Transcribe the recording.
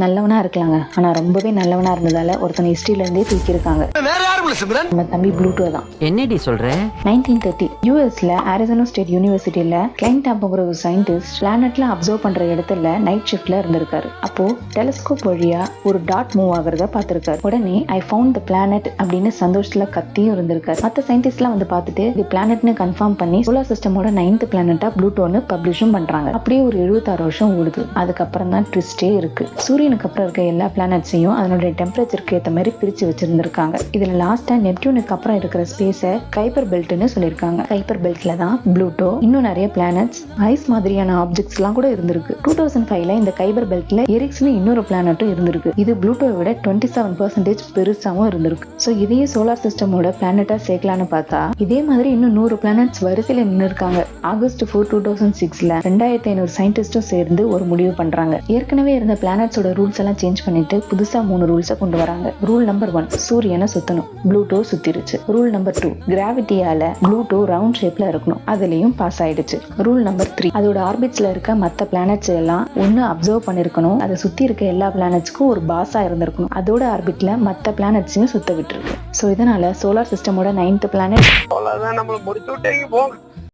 நல்லவனா இருக்கலாங்க, ஆனா ரொம்பவே நல்லவனா இருந்ததால ஒருத்தனை ஹிஸ்டரியில இருந்தே தூக்கியிருக்காங்க. நம்ம தம்பி ப்ளூட்டோ தான். என்னடி சொல்ற? 1930 யூஎஸ்ல அரிசோனா ஸ்டேட் யூனிவர்சிட்டியில கிளைண்ட் அப்படிங்கிற ஒரு சயின்டிஸ்ட் பிளானட்ல அப்சர்வ் பண்ற இடத்துல நைட் ஷிஃப்ட்ல இருந்திருக்காரு. அப்போ டெலிஸ்கோப் வழியா ஒரு டாட் மூவ் ஆகுறத பார்த்திருக்காரு. உடனே ஐ ஃபவுண்ட் த பிளானட் அப்படின்னு சந்தோஷத்துல கத்தியும் இருந்திருக்காரு. மற்ற சயின்டிஸ்ட்லாம் வந்து பார்த்துட்டு இது பிளானட்னு கன்ஃபார்ம் பண்ணி சோலார் சிஸ்டமோட 9th பிளானட்டா ப்ளூட்டோன்னு பப்ளிஷும் பண்றாங்க. அப்படியே ஒரு 76 வருஷம் ஓடுது. அதுக்கப்புறம் தான் ட்விஸ்டே இருக்கு. சூரியனுக்கு அப்புறம் இருக்க எல்லா பிளானட்ஸையும் அதனுடைய டெம்பரேச்சருக்கு ஏற்ற மாதிரி பிரிச்சு வச்சிருந்திருக்காங்க. இதுல லாஸ்டா நெப்டியூனுக்கு அப்புறம் இருக்கிற ஸ்பேஸை கைப்பர் பெல்ட்னு சொல்லியிருக்காங்க. கைப்பர் பெல்ட்ல தான் ப்ளூட்டோ, இன்னும் நிறைய பிளானட்ஸ், ஐஸ் மாதிரியான ஆப்ஜெக்ட்ஸ் எல்லாம் கூட இருந்திருக்கு. 2005ல இந்த கைபர் பெல்ட்ல எரிக்ஸ்னு இன்னொரு பிளானட்டும் இருந்திருக்கு. இது ப்ளூட்டோவை விட 27% பெருசாவும் இருந்திருக்கு. ஸோ இதையே சோலார் சிஸ்டமோட பிளானட்டா சேர்க்கலான்னு பார்த்தா இதே மாதிரி இன்னும் 100 பிளானட்ஸ் வரிசையில நின்று இருக்காங்க. ஆகஸ்ட் 4, 2006ல 2500 சயின்டிஸ்டும் சேர்ந்து ஒரு முடிவு பண்றாங்க. ஏற்கனவே இருந்த பிளானட்ஸோட ரூல்ஸ் எல்லாம் சேஞ்ச் பண்ணிட்டு புதுசா 3 ரூல்ஸை கொண்டு வராங்க. ரூல் நம்பர் 1, சூரியனை சுத்தணும். ப்ளூட்டோ சுத்திருச்சு. ரூல் நம்பர் 2, கிராவிட்டியால ப்ளூட்டோ ரவுண்ட் ஷேப்ல இருக்கணும். அதுலயும் பாஸ் ஆயிடுச்சு. ரூல் நம்பர் 3, அதோட ஆர்பிட்ஸ்ல இருக்க மற்ற பிளானட்ஸ் எல்லாம் ஒன்னு அப்சர்வ் பண்ணிருக்கணும். அதை சுத்தி இருக்க எல்லா பிளானட்ஸ்க்கும் ஒரு பாஸா இருந்திருக்கணும். அதோட ஆர்பிட்ல மற்ற பிளானட்ஸையும் சுத்த விட்டுருக்கு. ஸோ இதனால சோலார் சிஸ்டமோட 9th பிளானட்